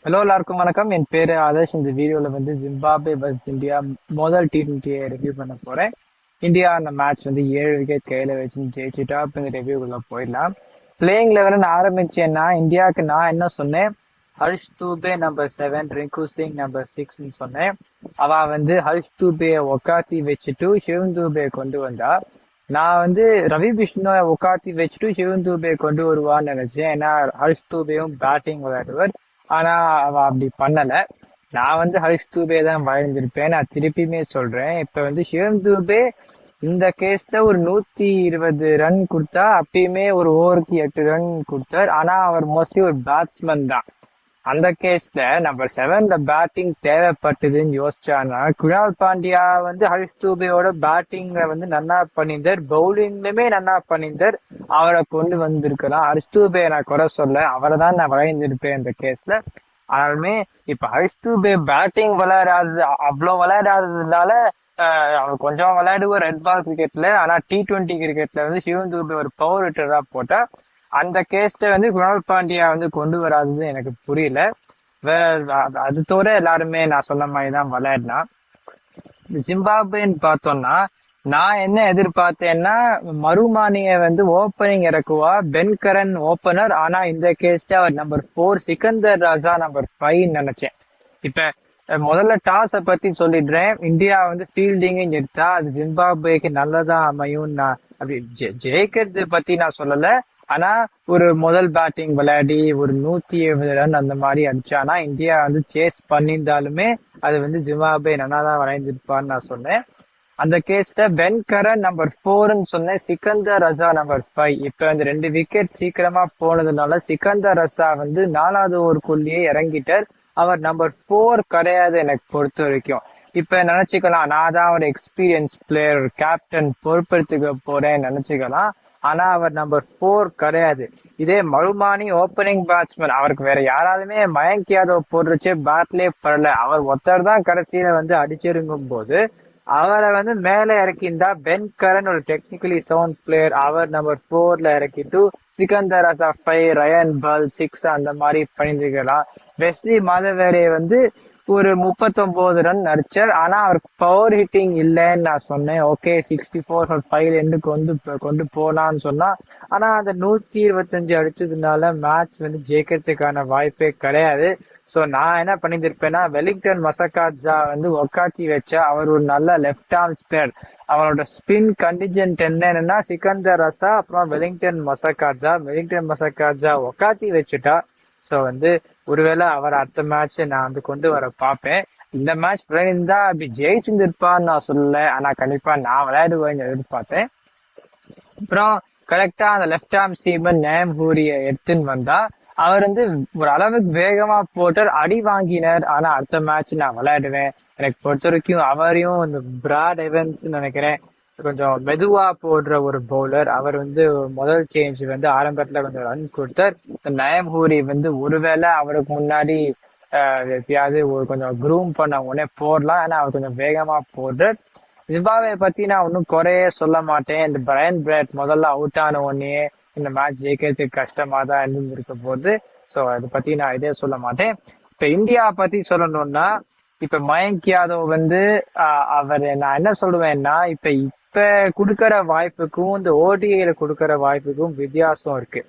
Hello எல்லாருக்கும் வணக்கம். என் பேரு ஆதர்ஷ். இந்த வீடியோல ஜிம்பாப்வே வர்சஸ் இந்தியா முதல் T20 ரிவ்யூ பண்ண போறேன். இந்தியா அந்த மேட்ச் 7 விக்கெட் கையில வச்சு ஜெயிச்சுட்டா. அப்ப இந்த ரிவ்யூக்குள்ள போயிடலாம். பிளேயிங் லெவன் ஆரம்பிச்சேன்னா இந்தியாவுக்கு நான் என்ன சொன்னேன், ஹர்ஷ் தூபே நம்பர் 7, ரிங்கு சிங் நம்பர் 6 சொன்னேன். அவ ஹர்ஷ் தூபே உக்காத்தி வச்சுட்டு சிவன் தூபே கொண்டு வந்தா. நான் ரவி பிஷ்ணோவை உக்காத்தி வச்சுட்டு சிவன் தூபே கொண்டு வருவான்னு நினைச்சேன். ஏன்னா ஹர்ஷ் தூபேவும் பேட்டிங் விளையாடுவார். ஆனா அவ அப்படி பண்ணல. நான் ஹரிஷ் தூபே தான் வழங்கியிருப்பேன். நான் திருப்பியுமே சொல்றேன். இப்ப சிவம் தூபே இந்த கேஸ்ல ஒரு 120 ரன் கொடுத்தா, அப்பயுமே ஒரு ஓவருக்கு 8 ரன் கொடுத்தார். ஆனா அவர் மோஸ்ட்லி ஒரு பேட்ஸ்மேன் தான். அந்த கேஸ்ல நம்பர் 7ல பேட்டிங் தேவைப்பட்டதுன்னு யோசிச்சானா, குணால் பாண்டியா ஹரிஷ் தூபேயோட பேட்டிங்ல நல்லா பண்ணியிருந்தார், பவுலிங்லுமே நல்லா பண்ணியிருந்தார். அவரை கொண்டு வந்திருக்கலாம். ஹரிஷ் தூபே நான் குறை சொல்ல, அவரை தான் நான் வளைந்திருப்பேன் இந்த கேஸ்ல. ஆனாலுமே இப்ப ஹரிஷ் தூபே பேட்டிங் விளையாடாதது, அவ்வளவு விளையாடாததுனால அவர் கொஞ்சம் விளையாடுவார் ரெட் பால் கிரிக்கெட்ல. ஆனா T20 கிரிக்கெட்ல சிவன் தூபே ஒரு பவர் ஹிட்டரா போட்டா. அந்த கேஸ்ட குணால் பாண்டியா கொண்டு வராதது எனக்கு புரியல. அது தவிர எல்லாருமே நான் சொன்ன மாதிரி தான் விளையாடினா. ஜிம்பாப்வேன்னு பார்த்தோம்னா நான் என்ன எதிர்பார்த்தேன்னா, மருமானிய ஓப்பனிங் இறக்குவா, பென்கரன் ஓப்பனர். ஆனா இந்த கேஸ்ல அவர் நம்பர் 4, சிக்கந்தர் ராஜா நம்பர் 5 நினைச்சேன். இப்ப முதல்ல டாஸை பத்தி சொல்லிடுறேன். இந்தியா ஃபீல்டிங் எடுத்தா அது ஜிம்பாப்வேக்கு நல்லதா அமையும். நான் அப்படி ஜெயிக்கிறது பத்தி நான் சொல்லல. ஆனா ஒரு முதல் பேட்டிங் விளையாடி ஒரு 170 ரன் அந்த மாதிரி அடிச்சானா இந்தியா சேஸ் பண்ணியிருந்தாலுமே அது ஜிம்பாப்வே நல்லா தான் வளைந்திருப்பான்னு நான் சொன்னேன். அந்த கேஸ்ல பென்கரன் நம்பர் 4ன்னு சொன்னேன், சிக்கந்தர் ரசா நம்பர் 5. இப்ப 2 விக்கெட் சீக்கிரமா போனதுனால சிக்கந்தர் ரசா 4வது ஓவருக்குள்ளேயே இறங்கிட்டார். அவர் நம்பர் 4 கிடையாது எனக்கு பொறுத்த வரைக்கும். இப்ப நினைச்சுக்கலாம், நான் தான் ஒரு எக்ஸ்பீரியன்ஸ் பிளேயர், கேப்டன் பொறுப்பெடுத்துக்க போறேன்னு நினைச்சுக்கலாம். ஆனா அவர் நம்பர் 4 கிடையாது. இதே மருமானி ஓப்பனிங் பேட்ஸ்மேன், அவருக்கு வேற யாராலுமே மயங்க் யாதவ் போடுறச்சே பேட்லயே படல. அவர் ஒருத்தர் தான் கடைசியில அடிச்சிருக்கும் போது அவரை மேல இறக்கிண்டா. பென் கரன் ஒரு டெக்னிக்கலி சவுண்ட் பிளேயர், அவர் நம்பர் 4ல இறக்கிட்டு சிக்கந்தர் ரசா 5, ரயன் பல் 6 அந்த மாதிரி பண்ணிருக்கலாம். வெஸ்லி மாதவேரே ஒரு 39 ரன் அடிச்சார். ஆனா அவருக்கு பவர் ஹிட்டிங் இல்லைன்னு நான் சொன்னேன். ஓகே, 64 5 கொண்டு போனான்னு சொன்னா. ஆனா அந்த 125 அடிச்சதுனால மேட்ச் ஜெயிக்கிறதுக்கான வாய்ப்பே கிடையாது. சோ நான் என்ன பண்ணிருப்பேன்னா, வெலிங்டன் மசகாட்ஸா உக்காத்தி வச்சா. அவர் ஒரு நல்ல லெஃப்ட் ஆர்ம் ஸ்பின்னர். அவரோட ஸ்பின் கண்டிஜென்ட் என்னன்னா சிக்கந்தர் ரசா அப்புறம் வெலிங்டன் மசகாட்ஸா உக்காத்தி வச்சுட்டா. சோ ஒருவேளை அவர் அடுத்த மேட்ச் நான் கொண்டு வர பார்ப்பேன். இந்த மேட்ச் விளையாண்டா அப்படி ஜெயிச்சிருந்திருப்பான்னு நான் சொல்லல. ஆனா கண்டிப்பா நான் விளையாடுவேன்னு எதிர்பார்த்தேன். அப்புறம் கரெக்டா அந்த லெஃப்ட் ஆர்ம் சீமன் நேம் ஹூரிய எடுத்துன்னு வந்தா. அவர் ஒரு அளவுக்கு வேகமா போட்டார், அடி வாங்கினார். ஆனா அடுத்த மேட்ச் நான் விளையாடுவேன். எனக்கு பொறுத்த வரைக்கும் அவரையும் இந்த பிராட் எவன்ஸ் நினைக்கிறேன், கொஞ்சம் மெதுவா போடுற ஒரு பவுலர். அவர் முதல் சேஞ்ச் ஆரம்பத்துல கொஞ்சம் ரன் கொடுத்தார். நயம் ஹூரி ஒருவேளை அவருக்கு முன்னாடி எப்பயாவது ஒரு கொஞ்சம் க்ரூம் பண்ண உடனே போடலாம். ஏன்னா அவர் கொஞ்சம் வேகமா போடுறார். ஜிம்பாப்வே பத்தி நான் ஒன்னும் குறைய சொல்ல மாட்டேன். இந்த பிரையன் பிராட் முதல்ல அவுட் ஆன உடனே இந்த மேட்ச் ஜெயிக்கிறதுக்கு கஷ்டமா தான் இருந்திருக்க போகுது. சோ அதை பத்தி நான் இதே சொல்ல மாட்டேன். இப்ப இந்தியா பத்தி சொல்லணும்னா, இப்ப மயங்க் யாதவ் அவர் நான் என்ன சொல்லுவேன்னா, இப்ப கொடுக்கற வாய்ப்புக்கும் இந்த ஓடிஐல கொடுக்கற வாய்ப்புக்கும் வித்தியாசம் இருக்கு.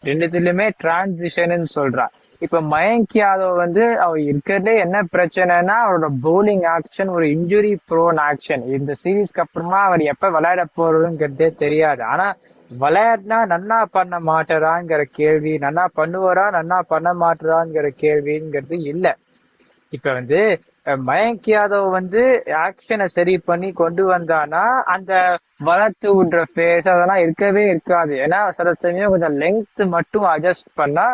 ரெண்டுத்துலயுமே டிரான்சிஷன் சொல்றா. இப்ப மயங்க் யாதவ் அவர் இருக்கிறதே என்ன பிரச்சனைனா, அவரோட பவுலிங் ஆக்ஷன் ஒரு இன்ஜுரி ப்ரோன் ஆக்ஷன். இந்த சீரீஸ்க்கு அப்புறமா அவர் எப்ப விளையாட போறதுங்கிறதே தெரியாது. ஆனா விளையாடினா நன்னா பண்ண மாட்டாராங்கிற கேள்வி, நன்னா பண்ணுவாரா நன்னா பண்ண மாட்டாராங்கிற கேள்விங்கிறது இல்ல. இப்ப மயங்க் யாதவ் ஆக்ஷனை சரி பண்ணி கொண்டு வந்தானா அந்த வளர்த்து விடுற ஃபேஸ் அதெல்லாம் இருக்கவே இருக்காது. ஏன்னா சில சமயம் கொஞ்சம் லெங்த் மட்டும் அட்ஜஸ்ட் பண்ணா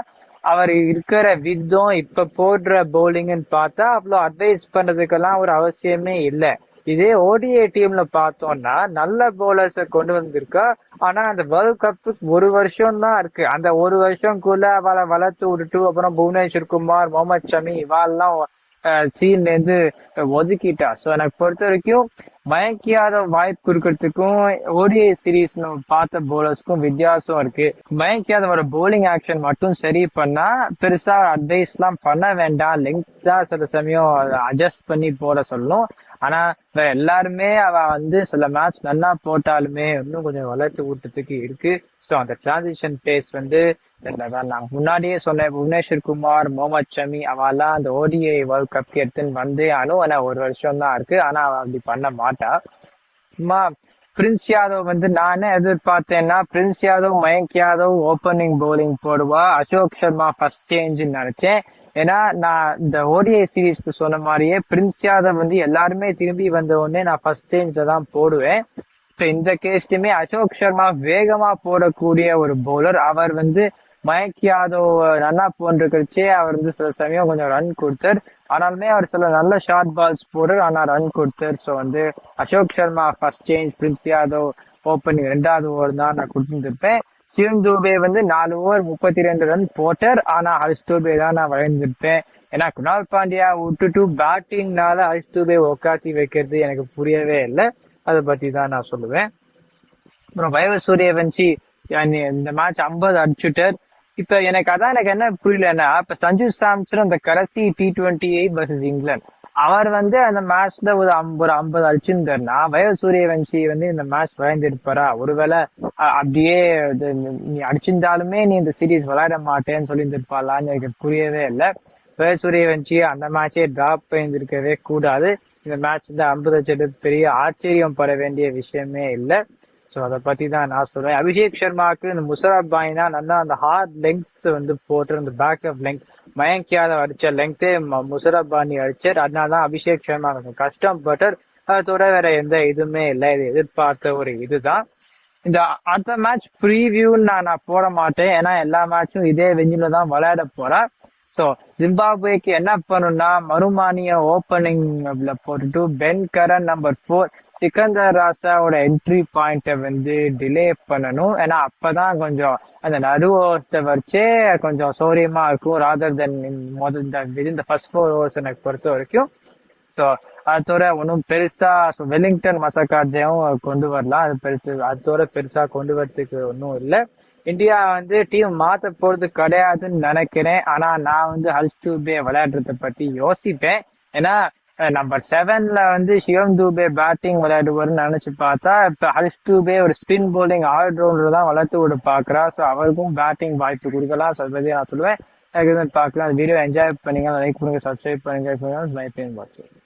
அவர் இருக்கிற வித்தம் இப்ப போடுற பவுலிங்னு பார்த்தா அவ்வளவு அட்வைஸ் பண்றதுக்கெல்லாம் ஒரு அவசியமே இல்லை. இதே ஓடிஐ டீம்ல பார்த்தோம்னா நல்ல பவுலர்ஸை கொண்டு வந்திருக்கா. ஆனா அந்த வேர்ல்ட் கப்புக்கு ஒரு வருஷம் தான் இருக்கு. அந்த ஒரு வருஷம்குள்ள அவளை வளர்த்து விட்டுட்டு அப்புறம் புவனேஸ்வர் குமார், முகமது ஷமி இவாள்லாம் சீன்ல இருந்து ஒதுக்கிட்டா. சோ எனக்கு பொறுத்த வரைக்கும் மயங்க் யாதவ் வாய்ப்பு கொடுக்கறதுக்கும் ஓடிஐ சீரீஸ் நம்ம பார்த்த போலர்ஸ்க்கும் வித்தியாசம் இருக்கு. மயங்க் யாதவோட போலிங் ஆக்ஷன் மட்டும் சரி பண்ணா பெருசா அட்வைஸ் எல்லாம் பண்ண வேண்டாம். லெங்க் தான் சில சமயம் அட்ஜஸ்ட் பண்ணி போட சொல்லணும். ஆனா வேற எல்லாருமே அவ சில மேட்ச் நல்லா போட்டாலுமே இன்னும் கொஞ்சம் வளர்ச்சி ஊட்டத்துக்கு இருக்கு. ஸோ அந்த டிரான்சிஷன் பேஸ் நான் முன்னாடியே சொன்னேன், புவனேஸ்வர் குமார், முகமது ஷமி அவெல்லாம் அந்த ஓடிஐ வேர்ல்ட் கப் எடுத்துன்னு ஆனா ஒரு வருஷம் தான் இருக்கு. ஆனா அவ அப்படி பண்ண மாட்டா. சும்மா பிரின்ஸ் யாதவ் நான் என்ன எதிர்பார்த்தேன்னா, பிரின்ஸ் யாதவ், மயங்க் யாதவ் ஓப்பனிங் பவுலிங் போடுவா, அசோக் சர்மா ஃபர்ஸ்ட் சேஞ்சுன்னு நினைச்சேன். ஏன்னா நான் இந்த ஓடிஐ சீரீஸ்க்கு சொன்ன மாதிரியே பிரின்ஸ் யாதவ் எல்லாருமே திரும்பி வந்த உடனே நான் ஃபர்ஸ்ட் சேஞ்ச்ல தான் போடுவேன். இப்போ இந்த கேஸ்லயுமே அசோக் சர்மா வேகமா போடக்கூடிய ஒரு பவுலர். அவர் மயங்க் யாதவ் நல்லா போன்றிருக்கே அவர் சில சமயம் கொஞ்சம் ரன் கொடுத்தார். ஆனாலுமே அவர் சில நல்ல ஷார்ட் பால்ஸ் போடுறார், ஆனா ரன் கொடுத்தார். So Ashok Sharma first change, Prince Yadav opening 2வது ஓவர் தான் நான் கொடுத்துருப்பேன். சிவம் தூபே 4 ஓவர் 32 ரன் போட்டார். ஆனா ஹர்ஷ் தூபே தான் நான் வளர்ந்திருப்பேன். ஏன்னா குணால் பாண்டியா விட்டுட்டு பேட்டிங்னால ஹர்ஷ் தூபே உக்காத்தி வைக்கிறது எனக்கு புரியவே இல்லை. அதை பத்தி தான் நான் சொல்லுவேன். அப்புறம் வைபவ் சூரியவன்சி இந்த மேட்ச் 50 அடிச்சுட்டார். இப்ப எனக்கு என்ன புரியலன்னா, இப்ப சஞ்சு சாம்சன் அந்த கடைசி T20 வர்சஸ் இங்கிலாந்து அவர் அந்த மேட்ச்ல ஒரு 50 அடிச்சிருந்தாருன்னா, வைபவ் சூரியவன்சி இந்த மேட்ச் விளையாண்டிருப்பாரா? ஒருவேளை அப்படியே நீ அடிச்சிருந்தாலுமே நீ இந்த சீரீஸ் விளையாட மாட்டேன்னு சொல்லியிருந்திருப்பாளான்னு எனக்கு புரியவே இல்லை. வைபவ் சூரியவன்சி அந்த மேட்சே டிராப் பண்ணிருக்கவே கூடாது. இந்த மேட்ச் 50 அடிச்சது பெரிய ஆச்சரியம் பட வேண்டிய விஷயமே இல்லை. ஸோ அதை பத்தி தான் நான் சொல்றேன். அபிஷேக் சர்மாவுக்கு இந்த முஷரப் பாய்னா நல்லா அந்த ஹார்ட் லெங்த் போட்டு அந்த back of length Mayank Yadav அடிச்ச லெங்தே முஷரப் பாணி அடிச்சார். அதனாலதான் அபிஷேக் சர்மா கொஞ்சம் கஷ்டப்பட்டார். அதோட வேற எந்த இதுவுமே இல்லை. இது எதிர்பார்த்த ஒரு இதுதான். இந்த அடுத்த மேட்ச் ப்ரீவியூன்னு நான் போட மாட்டேன். ஏன்னா எல்லா மேட்சும் இதே வெஞ்சில தான் விளையாட போறேன். ஸோ ஜிம்பாப்வேக்கு என்ன பண்ணணும்னா, மருமானிய ஓப்பனிங் போட்டுட்டு பென் கரன் நம்பர் 4 சிக்கந்தர் ராசாவோட என்ட்ரி பாயிண்ட்டை டிலே பண்ணணும். ஏன்னா அப்பதான் கொஞ்சம் அந்த நடு ஓவர்ஸை வச்சே கொஞ்சம் சௌரியமா இருக்கும். ராதர் தென் இந்த ஃபர்ஸ்ட் 4 ஓவர்ஸ் எனக்கு பொறுத்த வரைக்கும். ஸோ அதோட ஒன்றும் பெருசா வெலிங்டன் மசக்கார்ஜையும் கொண்டு வரலாம். அதோட பெருசா கொண்டு வரதுக்கு ஒன்றும் இல்லை. இந்தியா டீம் மாத்த போறது கிடையாதுன்னு நினைக்கிறேன். ஆனா நான் ஹர்ஷ் தூபே விளையாடுறத பத்தி யோசிப்பேன். ஏன்னா நம்பர் 7ல சிவம் தூபே பேட்டிங் விளையாடுவாருன்னு நினைச்சு பார்த்தா, இப்ப ஹர்ஷ் தூபே ஒரு ஸ்பின் போலிங் ஆல்ரவுண்டர் தான் வளர்த்து விட பாக்குறா. ஸோ அவருக்கும் பேட்டிங் வாய்ப்பு கொடுக்கலாம். ஸோ அதை நான் சொல்லுவேன். பார்க்கலாம். வீடியோ என்ஜாய் பண்ணுங்க, லைக் பண்ணுங்க, சப்ஸ்கிரைப் பண்ணுங்க.